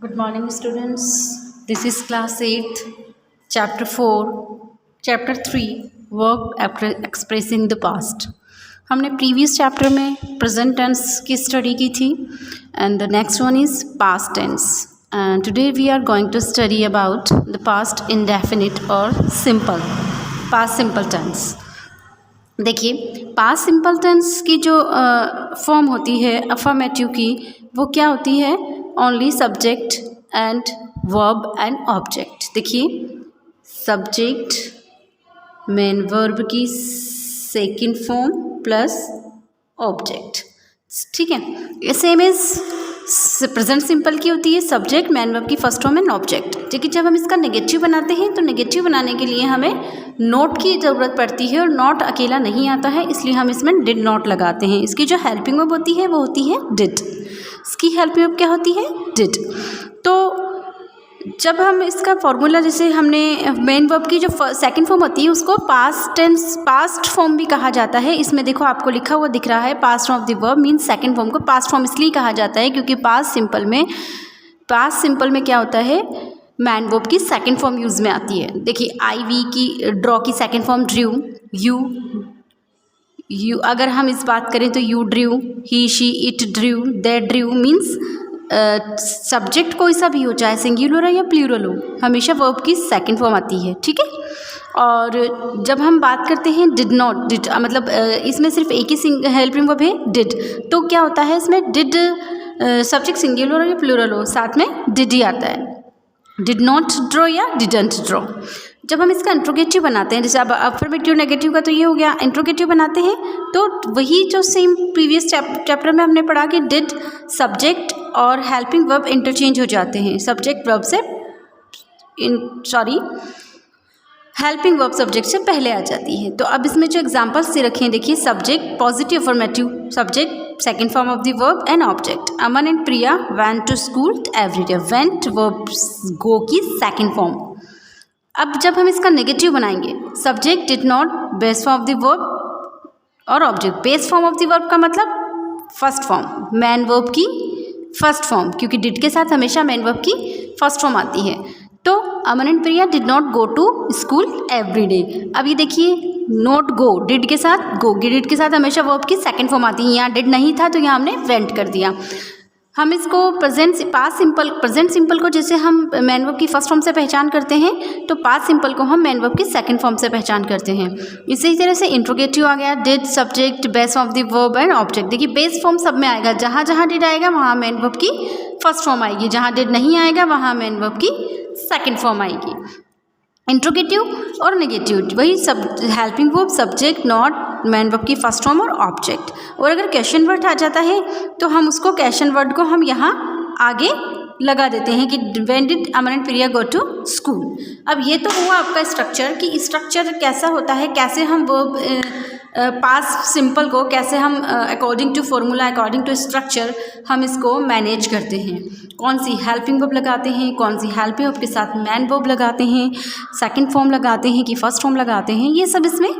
Good morning, students. This is class 8, chapter 4, chapter 3, verb expressing the past. हमने previous chapter में present tense की study की थी and the next one is past tense and today we are going to study about the past indefinite और simple past simple tense. देखिए, past simple tense की जो form होती है अफर्मेटिव की, वो क्या होती है? Only subject and verb and object. देखिए, सब्जेक्ट मेन वर्ब की सेकंड फॉर्म प्लस ऑब्जेक्ट. ठीक है, सेम एज प्रेजेंट सिंपल की होती है सब्जेक्ट मेन वर्ब की फर्स्ट फॉर्म एंड ऑब्जेक्ट. ठीक है, जब हम इसका नेगेटिव बनाते हैं तो नेगेटिव बनाने के लिए हमें नोट की ज़रूरत पड़ती है और नॉट अकेला नहीं आता है, इसलिए हम इसमें डिड नॉट लगाते हैं. इसकी जो हेल्पिंग वर्ब होती है वो होती है डिड. इसकी हेल्पिंग वर्ब क्या होती है? डिड. तो जब हम इसका फॉर्मूला, जैसे हमने मेन वर्ब की जो सेकंड फॉर्म होती है उसको पास्ट टेंस पास्ट फॉर्म भी कहा जाता है. इसमें देखो आपको लिखा हुआ दिख रहा है past form of the verb means second form को पास्ट फॉर्म इसलिए कहा जाता है क्योंकि पास्ट सिंपल में क्या होता है? मैन वर्ब की सेकंड फॉर्म यूज़ में आती है. देखिए, आई वी की ड्रॉ की सेकंड फॉर्म ड्रू. यू अगर हम इस बात करें तो you Drew, he she it Drew, they Drew means subject कोई सा भी हो, चाहे सिंगुलर हो या प्लूरल हो, हमेशा वर्ब की सेकंड फॉर्म आती है. ठीक है, और जब हम बात करते हैं डिड नॉट, डिड मतलब इसमें सिर्फ एक ही हेल्पिंग वर्ब है डिड. तो क्या होता है इसमें? डिड सब्जेक्ट सिंगुलर हो या प्लूरल हो, साथ में डिड ही आता है. डिड नॉट ड्रॉ या डिडंट ड्रॉ. जब हम इसका इंट्रोगेटिव बनाते हैं, जैसे अब अफर्मेटिव नेगेटिव का तो ये हो गया, इंट्रोगेटिव बनाते हैं तो वही जो सेम प्रीवियस चैप्टर में हमने पढ़ा कि डिड सब्जेक्ट और हेल्पिंग वर्ब इंटरचेंज हो जाते हैं. सब्जेक्ट वर्ब से हेल्पिंग वर्ब सब्जेक्ट से पहले आ जाती है. तो अब इसमें जो एग्जांपल्स दे रखे हैं, देखिए, subject positive affirmative, subject second form of the verb and object. Aman and Priya went to school every day. Went verb go की सेकंड फॉर्म. अब जब हम इसका नेगेटिव बनाएंगे, subject did not base form of the verb और object. Base form of the verb का मतलब first form, main verb की फर्स्ट फॉर्म, क्योंकि डिड के साथ हमेशा मैन वर्ब की फर्स्ट फॉर्म आती है. तो Aman and Priya did not go to school every day. अब ये देखिए, नॉट गो डिड के साथ, गो डिड के साथ हमेशा वर्ब की सेकंड फॉर्म आती है. यहाँ डिड नहीं था तो यहाँ हमने वेंट कर दिया. हम इसको प्रेजेंट सिंपल को जैसे हम मैन वर्ब की फर्स्ट फॉर्म से पहचान करते हैं तो पास्ट सिंपल को हम मैन वर्ब की सेकंड फॉर्म से पहचान करते हैं. इसी तरह से इंट्रोगेटिव आ गया, did subject base of the verb and object. देखिए, बेस फॉर्म सब में आएगा, जहाँ जहाँ डिड आएगा वहाँ मैन वर्ब की फर्स्ट फॉर्म आएगी, जहाँ डिड नहीं आएगा वहाँ मैन वर्ब की सेकंड फॉर्म आएगी. इंट्रोगेटिव और नेगेटिव वही सब, helping verb subject not man verb की फर्स्ट फॉर्म और ऑब्जेक्ट. और अगर क्वेश्चन वर्ड आ जाता है तो हम उसको क्वेश्चन वर्ड को हम यहाँ आगे लगा देते हैं कि when did Aman and Priya go to school. अब ये तो हुआ आपका स्ट्रक्चर कि स्ट्रक्चर कैसा होता है, कैसे हम वर्ब पास्ट सिंपल को कैसे हम according to formula, according to structure हम इसको मैनेज करते हैं. कौन सी हेल्पिंग वर्ब लगाते हैं, कौन सी हेल्पिंग वर्ब के साथ मैन वर्ब लगाते हैं, सेकंड फॉर्म लगाते हैं कि फर्स्ट फॉर्म लगाते हैं, ये सब इसमें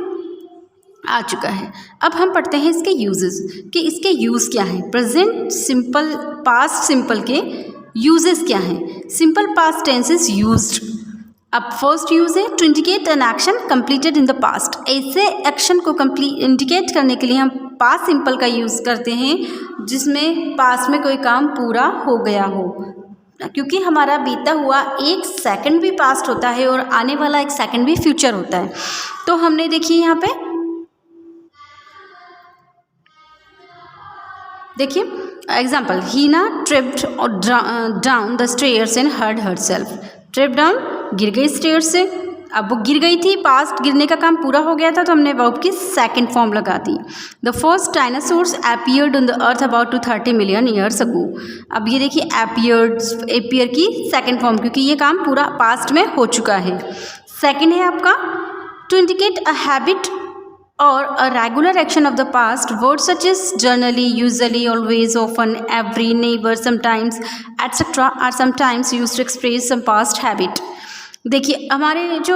आ चुका है. अब हम पढ़ते हैं इसके यूजेस कि इसके यूज़ क्या हैं. प्रेजेंट सिंपल पास्ट सिंपल के यूजेस क्या हैं. Simple past tense is used. अब फर्स्ट यूज़ है to indicate an action completed in the past. ऐसे एक्शन को इंडिकेट करने के लिए हम पास्ट सिंपल का यूज़ करते हैं जिसमें पास्ट में कोई काम पूरा हो गया हो, क्योंकि हमारा बीता हुआ एक सेकंड भी पास्ट होता है और आने वाला एक सेकंड भी फ्यूचर होता है. तो हमने देखिए यहाँ पे देखिए example, Heena tripped down the stairs and hurt herself. Trip down, गिर गई स्टेयर से. अब वो गिर गई थी, पास्ट गिरने का काम पूरा हो गया था तो हमने वर्ब की सेकंड फॉर्म लगा दी. The first dinosaurs appeared on the earth about 230 million years ago. अब ये देखिए अपीयर की सेकंड फॉर्म, क्योंकि ये काम पूरा पास्ट में हो चुका है. सेकंड है आपका to indicate a habit or a regular action of the past. Words such as generally, usually, always, often, every, never, sometimes, etc. are sometimes used to express some past habit. देखिए हमारे जो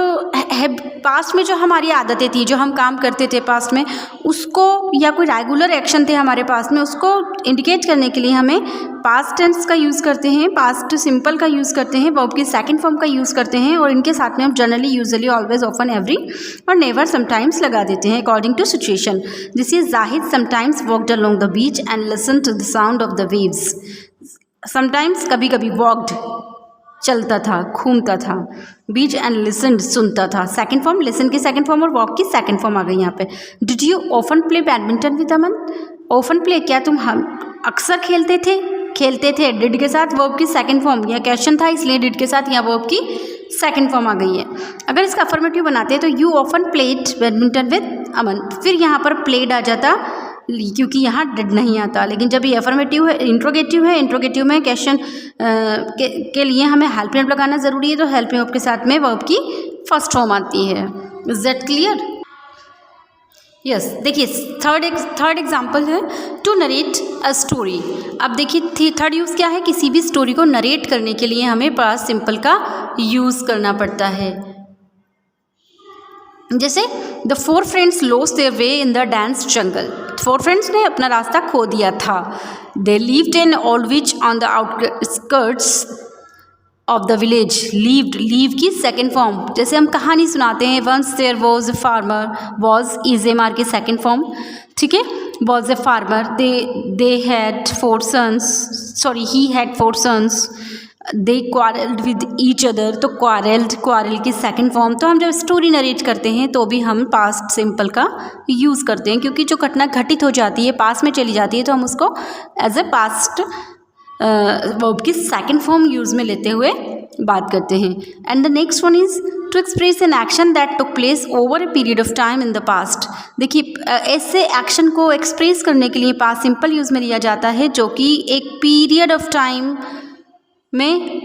है past में जो हमारी आदतें थी, जो हम काम करते थे पास्ट में, उसको या कोई रेगुलर एक्शन थे हमारे पास्ट में, उसको इंडिकेट करने के लिए हमें पास्ट टेंस का यूज़ करते हैं, पास्ट सिंपल का यूज़ करते हैं, वर्ब की सेकंड फॉर्म का यूज़ करते हैं, और इनके साथ में हम generally, usually, always, often, every और नेवर, समटाइम्स लगा देते हैं अकॉर्डिंग टू सिचुएशन। जैसे Zahid sometimes walked along the beach and listen to the sound of the waves. Sometimes कभी कभी वॉकड चलता था, घूमता था, बीच एंड लिसन सुनता था। सेकंड फॉर्म, लिसन की सेकंड फॉर्म और वॉक की सेकंड फॉर्म आ गई यहाँ पे। Did you often play badminton with Aman? Often play, क्या तुम हम अक्सर खेलते थे? खेलते थे। डिड के साथ वर्ब की सेकंड फॉर्म, यह क्वेश्चन था इसलिए डिड के साथ यहाँ वर्ब की सेकंड फॉर्म आ गई है। अगर इसका अफर्मेटिव बनाते हैं तो you often played badminton with Aman, फिर यहाँ पर प्लेड आ जाता क्योंकि यहाँ डिड नहीं आता। लेकिन जब ये अफर्मेटिव है, इंट्रोगेटिव है, इंट्रोगेटिव में क्वेश्चन के लिए हमें हेल्पिंग वर्ब लगाना ज़रूरी है, तो हेल्पिंग वर्ब के साथ में वर्ब की फर्स्ट फॉर्म आती है। Is that clear? यस। देखिए थर्ड एग्जाम्पल है टू नरेट अ स्टोरी। अब देखिए थर्ड यूज़ क्या है, किसी भी स्टोरी को नरेट करने के लिए हमें पास्ट सिंपल का यूज़ करना पड़ता है। जैसे the four friends lost their way in the dense jungle. Four friends ने अपना रास्ता खो दिया था। They lived in Aldwich on the outskirts of the village. Lived, live की सेकेंड फॉर्म, जैसे हम कहानी सुनाते हैं, once there was a farmer, was is am are की सेकेंड फॉर्म, ठीक है। Was a farmer, they had four sons, sorry he had four sons, they quarrelled with each other, तो क्वारल्ड, क्वारल की सेकंड फॉर्म। तो हम जब story narrate करते हैं तो भी हम पास्ट सिंपल का यूज़ करते हैं, क्योंकि जो घटना घटित हो जाती है, पास्ट में चली जाती है, तो हम उसको एज ए पास्ट वर्ब की सेकंड फॉर्म यूज़ में लेते हुए बात करते हैं। And the next one is to express an action that took place over a period of time in the past. देखिए ऐसे एक्शन को एक्सप्रेस करने के लिए पास्ट सिंपल यूज़ में लिया जाता है जो कि एक पीरियड ऑफ टाइम में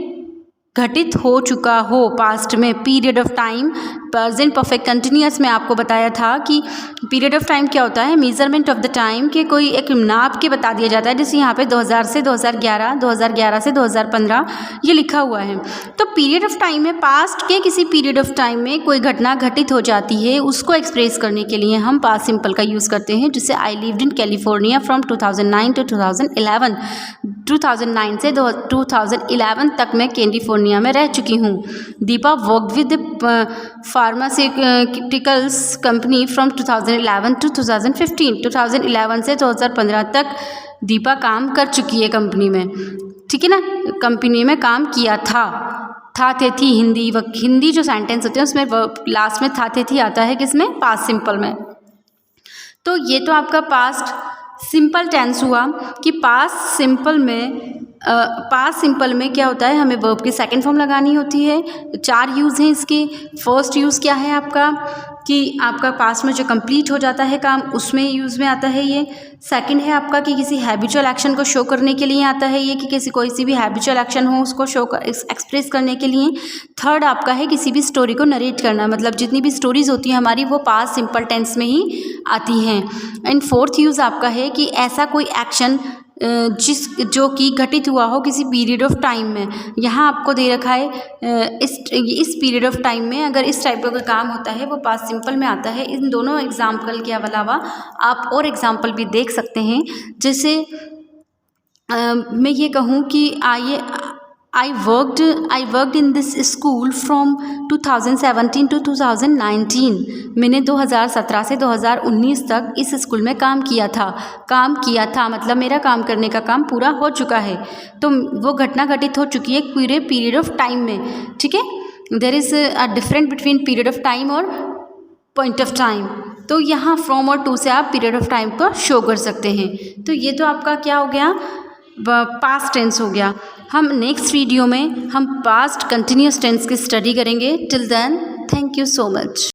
घटित हो चुका हो। पास्ट में period of time, present perfect continuous में आपको बताया था कि पीरियड ऑफ टाइम क्या होता है, मेजरमेंट ऑफ द टाइम के कोई एक नाप के बता दिया जाता है। जैसे यहाँ पे 2000 से 2011, 2011 से 2015 ये लिखा हुआ है। तो पीरियड ऑफ टाइम में पास्ट के किसी पीरियड ऑफ टाइम में कोई घटना घटित हो जाती है, उसको एक्सप्रेस करने के लिए हम पास्ट सिंपल का यूज़ करते हैं। जैसे I lived in California from 2009 to 2011। 2009 से 2011 तक मैं कैलिफोर्निया में रह चुकी हूँ। Deepa worked with pharmaceuticals company from 2011 to 2015। 2011 से 2015 तक दीपा काम कर चुकी है कंपनी में, ठीक है ना। कंपनी में काम किया था थे थी, हिंदी जो सेंटेंस होते हैं उसमें लास्ट में था थे थी आता है, किसमें, पास्ट सिंपल में। तो ये तो आपका पास्ट सिंपल टेंस हुआ कि पास्ट सिंपल में क्या होता है, हमें वर्ब की सेकंड फॉर्म लगानी होती है। चार यूज़ हैं इसके। फर्स्ट यूज़ क्या है आपका कि आपका पास्ट में जो कंप्लीट हो जाता है काम, उसमें यूज़ में आता है ये। सेकंड है आपका कि किसी हैबिचुअल एक्शन को शो करने के लिए आता है ये, कि कोई सी भी हैबिचुअल एक्शन हो उसको एक्सप्रेस करने के लिए। थर्ड आपका है किसी भी स्टोरी को नरेट करना, मतलब जितनी भी स्टोरीज होती हैं हमारी वो पास्ट सिंपल टेंस में ही आती हैं। एंड फोर्थ यूज़ आपका है कि ऐसा कोई एक्शन जो कि घटित हुआ हो किसी पीरियड ऑफ टाइम में। यहाँ आपको दे रखा है इस पीरियड ऑफ टाइम में अगर इस टाइप का कोई काम होता है वो पास्ट सिंपल में आता है। इन दोनों एग्जाम्पल के अलावा आप और एग्जाम्पल भी देख सकते हैं। जैसे मैं ये कहूँ कि I worked in this school from 2017 to 2019। मैंने 2017 से 2019 तक इस स्कूल में काम किया था मतलब मेरा काम करने का काम पूरा हो चुका है। तो वो घटना घटित हो चुकी है पूरे पीरियड ऑफ टाइम में, ठीक है। There is a different between period of time और पॉइंट ऑफ टाइम। तो यहाँ फ्रॉम और टू से आप पीरियड ऑफ टाइम को शो कर सकते हैं। तो ये तो आपका क्या हो गया, पास्ट टेंस हो गया। हम नेक्स्ट वीडियो में हम पास्ट कंटिन्यूस टेंस की स्टडी करेंगे। Till then thank you so much.